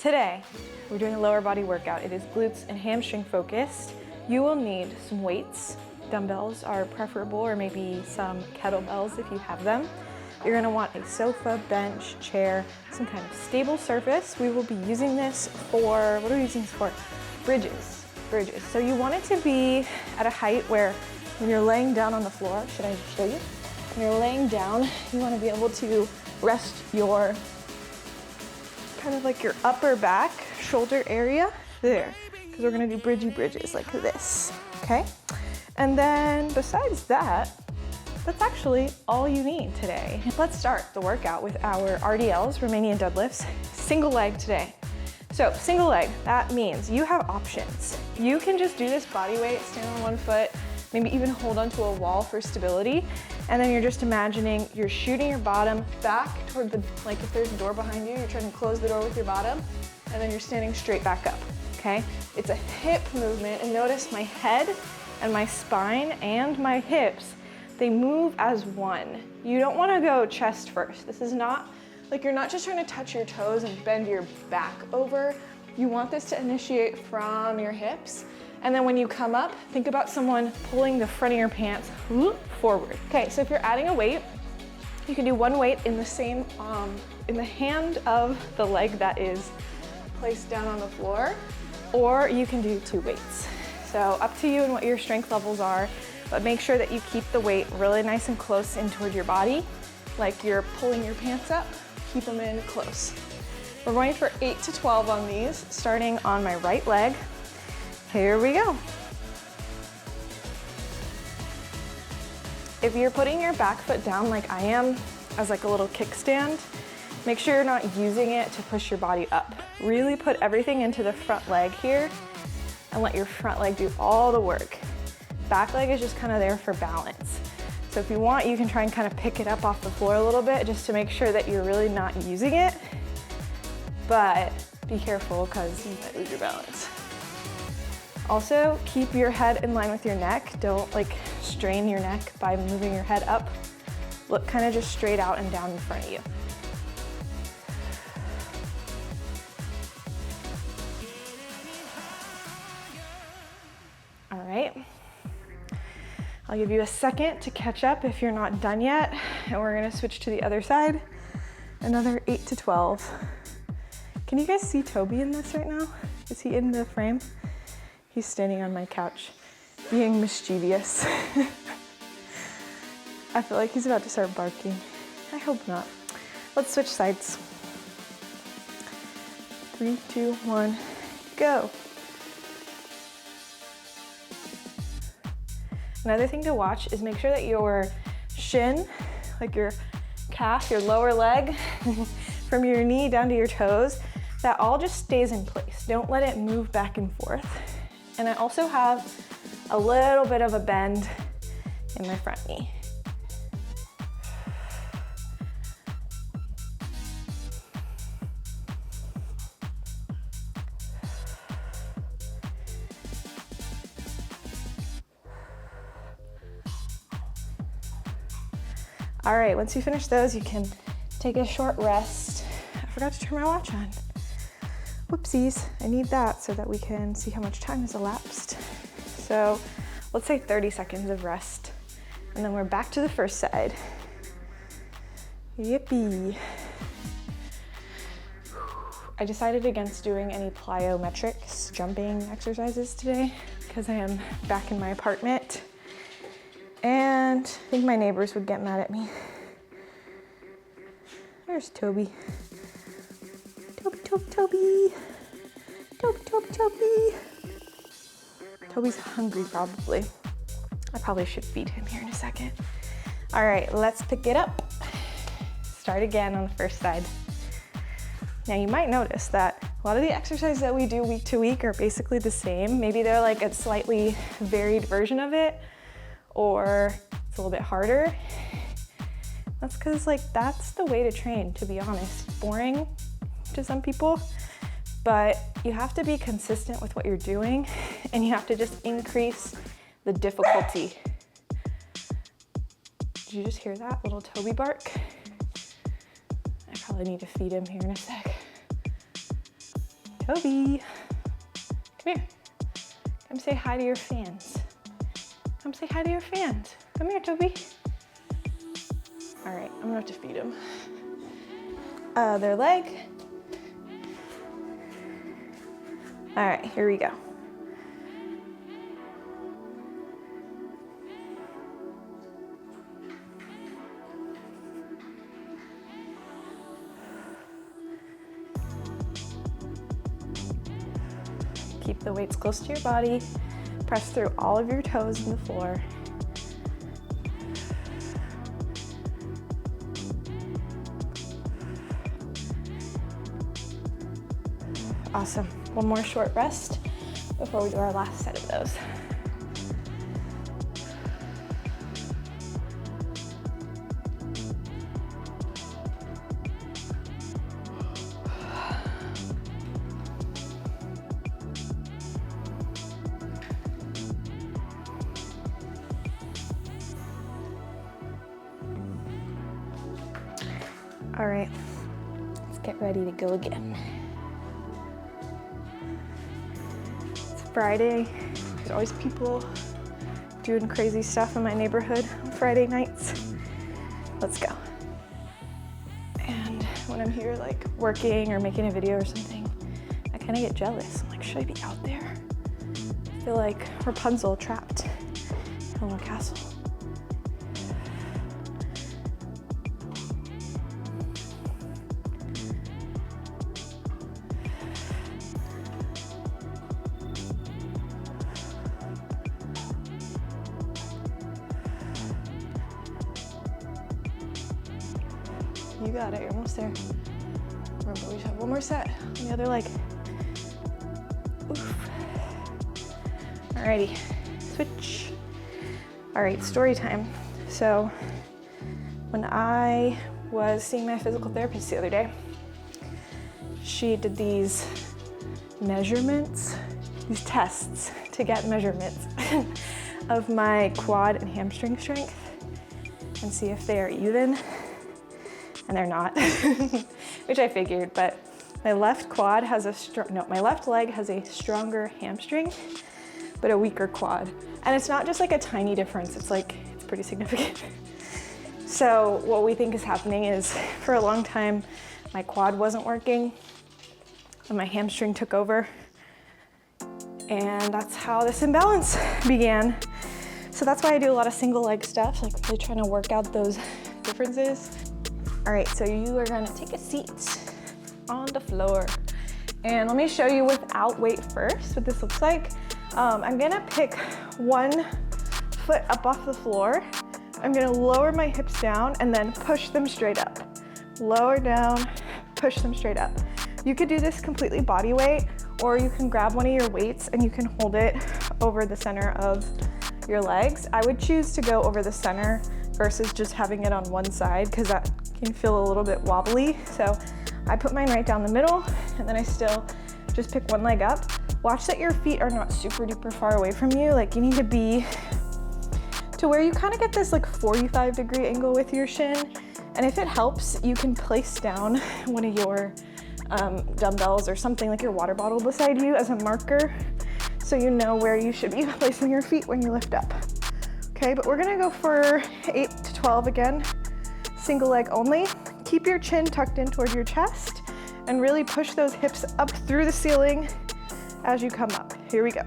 Today, we're doing a lower body workout. It is glutes and hamstring focused. You will need some weights. Dumbbells are preferable, or maybe some kettlebells if you have them. You're gonna want a sofa, bench, chair, some kind of stable surface. We will be using this for, what are we using this for? Bridges. So you want it to be at a height where when you're laying down on the floor, should I show you? When you're laying down, you wanna be able to rest your, kind of like your upper back, shoulder area there. Because we're gonna do bridges like this, okay? And then besides that, that's actually all you need today. Let's start the workout with our RDLs, Romanian deadlifts, single leg today. So single leg, that means you have options. You can just do this body weight, stand on one foot, maybe even hold onto a wall for stability. And then you're just imagining you're shooting your bottom back toward the, like if there's a door behind you, you're trying to close the door with your bottom, and then you're standing straight back up, okay? It's a hip movement, and notice my head and my spine and my hips, they move as one. You don't wanna go chest first. This is not, like you're not just trying to touch your toes and bend your back over. You want this to initiate from your hips. And then when you come up, think about someone pulling the front of your pants forward. Okay, so if you're adding a weight, you can do one weight in the same, in the hand of the leg that is placed down on the floor, or you can do 2 weights. So up to you and what your strength levels are, but make sure that you keep the weight really nice and close in toward your body, like you're pulling your pants up, keep them in close. We're going for 8 to 12 on these, starting on my right leg. Here we go. If you're putting your back foot down like I am, as like a little kickstand, make sure you're not using it to push your body up. Really put everything into the front leg here and let your front leg do all the work. Back leg is just kind of there for balance. So if you want, you can try and kind of pick it up off the floor a little bit just to make sure that you're really not using it. But be careful because you might lose your balance. Also, keep your head in line with your neck. Don't like strain your neck by moving your head up. Look kind of just straight out and down in front of you. All right. I'll give you a second to catch up if you're not done yet, and we're gonna switch to the other side. Another 8 to 12. Can you guys see Toby in this right now? Is he in the frame? He's standing on my couch, being mischievous. I feel like he's about to start barking. I hope not. Let's switch sides. 3, 2, 1, go. Another thing to watch is make sure that your shin, like your calf, your lower leg, from your knee down to your toes, that all just stays in place. Don't let it move back and forth. And I also have a little bit of a bend in my front knee. All right, once you finish those, you can take a short rest. I forgot to turn my watch on. Whoopsies, I need that so that we can see how much time has elapsed. So let's say 30 seconds of rest, and then we're back to the first side. Yippee. I decided against doing any plyometrics, jumping exercises today, because I am back in my apartment, and I think my neighbors would get mad at me. There's Toby. Toby. Toby's hungry probably. I probably should feed him here in a second. All right, let's pick it up. Start again on the first side. Now you might notice that a lot of the exercises that we do week to week are basically the same. Maybe they're like a slightly varied version of it, or it's a little bit harder. That's because like that's the way to train, to be honest. It's boring to some people, but you have to be consistent with what you're doing, and you have to just increase the difficulty. Did you just hear that little Toby bark? I probably need to feed him here in a sec. Toby, come here. Come say hi to your fans. Come say hi to your fans. Come here, Toby. All right, I'm gonna have to feed him. Other leg. All right, here we go. Keep the weights close to your body. Press through all of your toes in the floor. Awesome. One more short rest before we do our last set of those. All right, let's get ready to go again. It's Friday. There's always people doing crazy stuff in my neighborhood on Friday nights. Let's go. And when I'm here like working or making a video or something, I kind of get jealous. I'm like, should I be out there? I feel like Rapunzel trapped in a little castle. You got it, you're almost there. Remember, we just have one more set on the other leg. Oof. Alrighty, switch. All right, story time. So when I was seeing my physical therapist the other day, she did these measurements, these tests to get measurements of my quad and hamstring strength and see if they are even. And they're not, which I figured, but my left quad has my left leg has a stronger hamstring, but a weaker quad. And it's not just like a tiny difference, it's pretty significant. So what we think is happening is for a long time, my quad wasn't working and my hamstring took over. And that's how this imbalance began. So that's why I do a lot of single leg stuff, like really trying to work out those differences. All right, so you are gonna take a seat on the floor. And let me show you without weight first, what this looks like. I'm gonna pick one foot up off the floor. I'm gonna lower my hips down and then push them straight up. Lower down, push them straight up. You could do this completely body weight, or you can grab one of your weights and you can hold it over the center of your legs. I would choose to go over the center versus just having it on one side, because that can feel a little bit wobbly. So I put mine right down the middle, and then I still just pick one leg up. Watch that your feet are not super duper far away from you. Like, you need to be to where you kind of get this like 45-degree angle with your shin. And if it helps, you can place down one of your dumbbells or something, like your water bottle beside you, as a marker, so you know where you should be placing your feet when you lift up. Okay, but we're gonna go for 8 to 12 again, single leg only. Keep your chin tucked in toward your chest and really push those hips up through the ceiling as you come up. Here we go.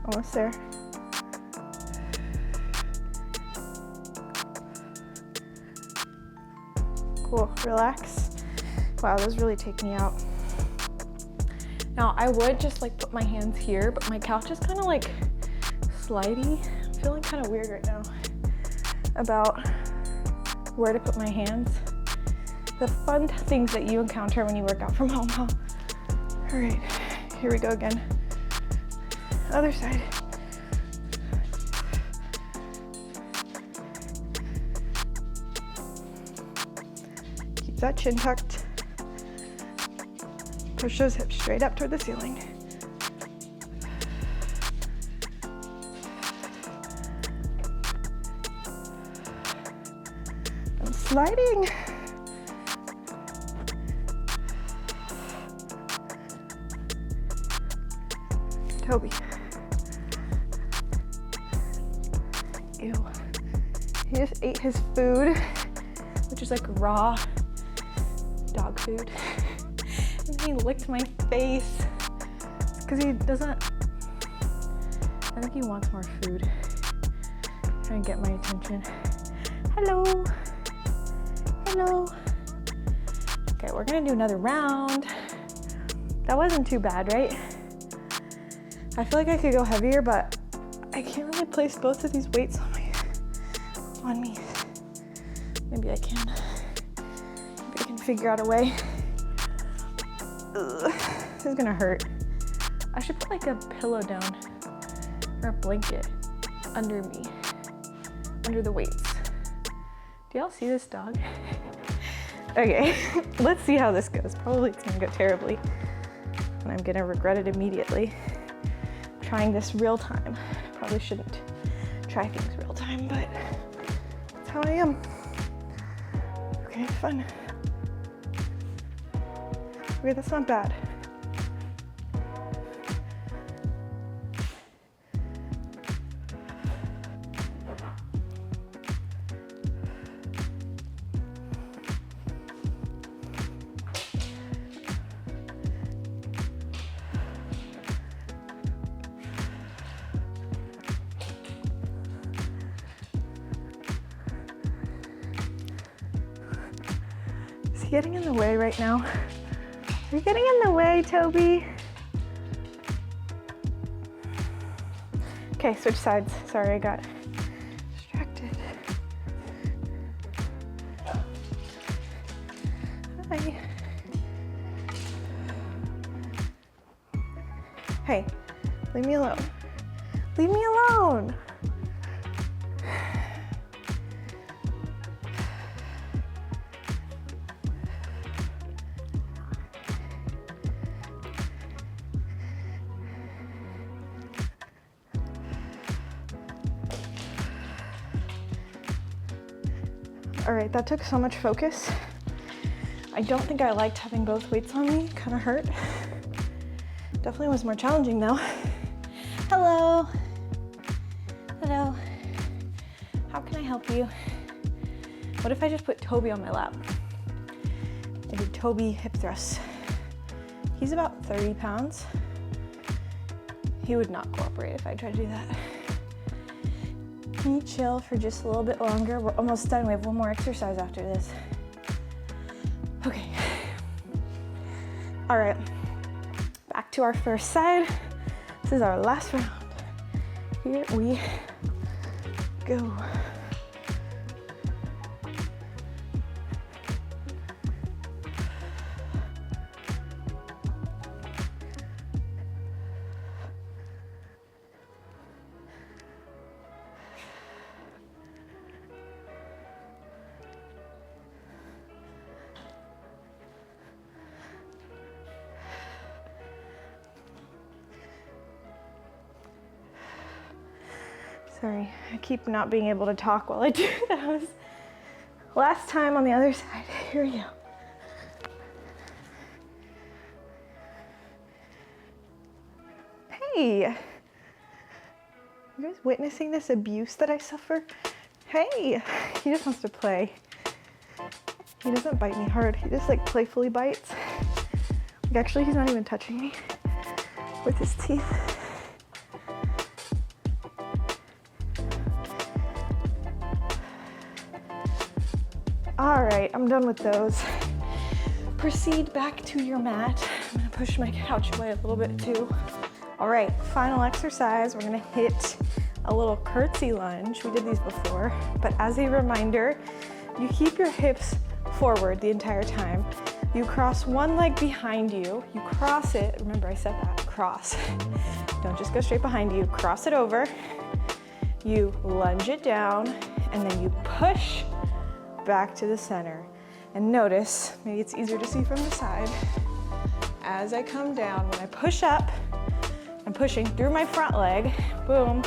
Almost there. Cool, relax. Wow, those really take me out. Now, I would just like put my hands here, but my couch is kind of like slidey. I'm feeling kind of weird right now about where to put my hands. The fun things that you encounter when you work out from home, huh? All right, here we go again. Other side. that chin tucked. Push those hips straight up toward the ceiling. I'm sliding. Toby. Ew. He just ate his food, which is like raw dog food. And he licked my face. It's because he doesn't, I think he wants more food. Trying to get my attention. Hello. Hello. Okay, we're gonna do another round. That wasn't too bad, right? I feel like I could go heavier, but I can't really place both of these weights on me. Maybe I can. Maybe I can figure out a way. Ugh, this is gonna hurt. I should put like a pillow down or a blanket under me, under the weights. Do y'all see this dog? Okay, let's see how this goes. Probably it's gonna go terribly, and I'm gonna regret it immediately. Trying this real time. Probably shouldn't try things real time, but that's how I am. Okay, fun. Okay, that's not bad. Getting in the way right now. You're getting in the way, Toby. Okay, switch sides. Sorry, I got distracted. Hi. Hey, leave me alone. Leave me alone. All right, that took so much focus. I don't think I liked having both weights on me, kind of hurt. Definitely was more challenging though. Hello. Hello. How can I help you? What if I just put Toby on my lap? I did Toby hip thrusts. He's about 30 pounds. He would not cooperate if I tried to do that. Can you chill for just a little bit longer? We're almost done. We have one more exercise after this. Okay. All right. Back to our first side. This is our last round. Here we go. Sorry, I keep not being able to talk while I do those. Last time on the other side. Here we go. Hey, you guys witnessing this abuse that I suffer? Hey, he just wants to play. He doesn't bite me hard. He just like playfully bites. Like actually, he's not even touching me with his teeth. All right, I'm done with those. Proceed back to your mat. I'm gonna push my couch away a little bit too. All right, final exercise. We're gonna hit a little curtsy lunge. We did these before, but as a reminder, you keep your hips forward the entire time. You cross one leg behind you. You cross it. Remember, I said that, cross. Don't just go straight behind you. Cross it over. You lunge it down, and then you push back to the center. And notice, maybe it's easier to see from the side, as I come down, when I push up, I'm pushing through my front leg, boom,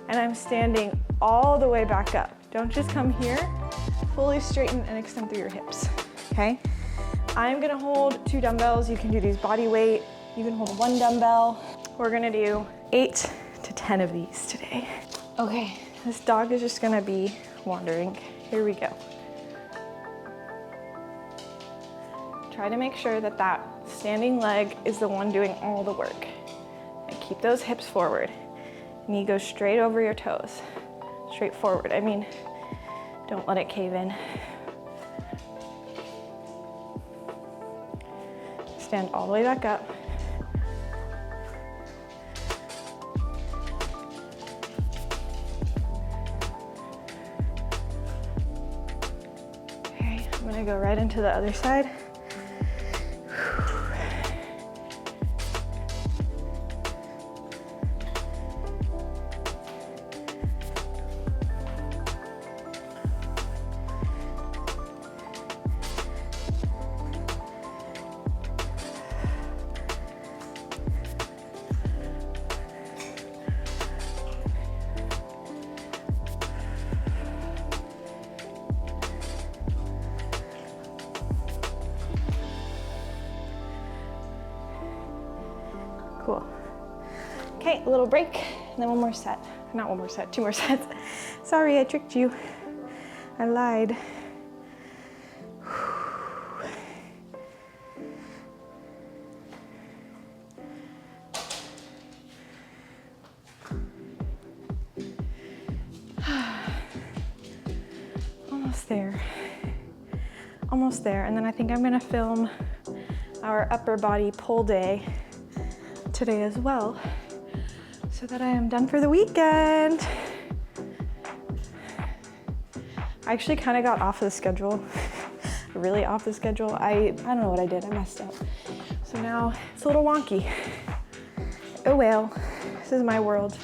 and I'm standing all the way back up. Don't just come here, fully straighten and extend through your hips, okay? I'm gonna hold 2 dumbbells. You can do these body weight. You can hold 1 dumbbell. We're gonna do 8 to 10 of these today. Okay, this dog is just gonna be wandering. Here we go. Try to make sure that that standing leg is the one doing all the work. And keep those hips forward. Knee goes straight over your toes. Straight forward. I mean, don't let it cave in. Stand all the way back up. Okay, I'm gonna go right into the other side. Cool. Okay, a little break, and then one more set. Not one more set, 2 more sets. Sorry, I tricked you. I lied. Almost there. Almost there. And then I think I'm gonna film our upper body pull day today as well, so that I am done for the weekend. I actually kind of got off of the schedule, really off the schedule. I don't know what I did, I messed up. So now it's a little wonky. Oh well, this is my world.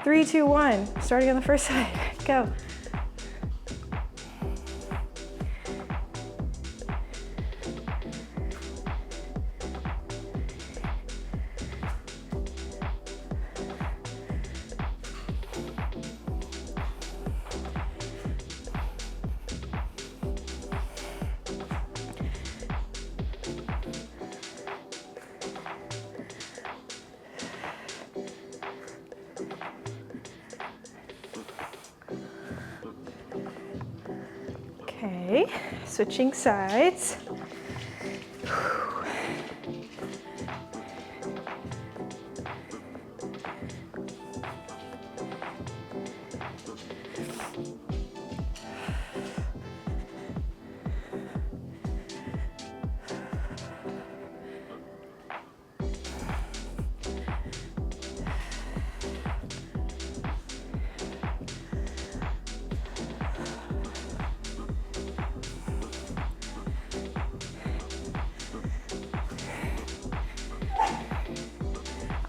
3, 2, 1, starting on the first side, go. Okay, switching sides.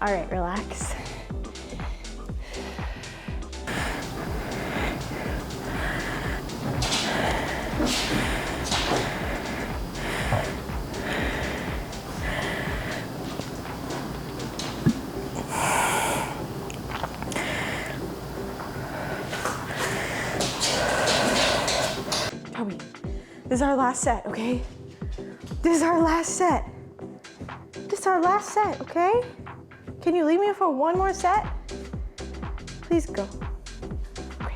All right, relax. Toby, this is our last set, okay? This is our last set. This is our last set, okay? Can you leave me for one more set? Please go. Okay.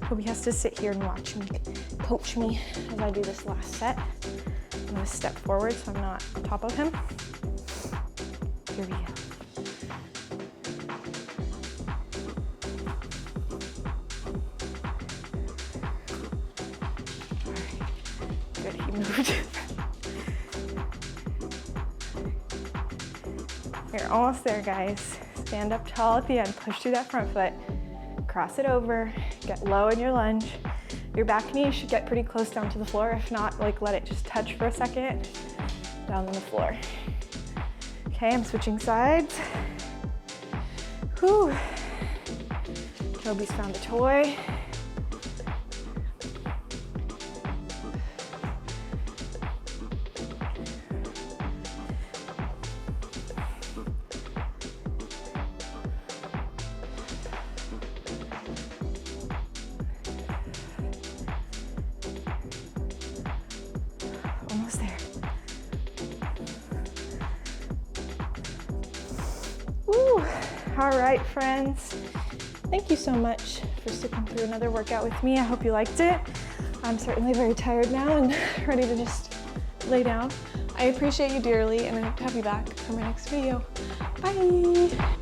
Toby has to sit here and watch me, coach me as I do this last set. I'm gonna step forward so I'm not on top of him. Here we go. All right. Good, he moved. You're almost there, guys. Stand up tall at the end, push through that front foot, cross it over, get low in your lunge. Your back knee should get pretty close down to the floor. If not, like let it just touch for a second, down on the floor. Okay, I'm switching sides. Whew. Toby's found a toy. almost there. Woo. All right, friends. Thank you so much for sticking through another workout with me. I hope you liked it. I'm certainly very tired now and ready to just lay down. I appreciate you dearly, and I hope to have you back for my next video. Bye.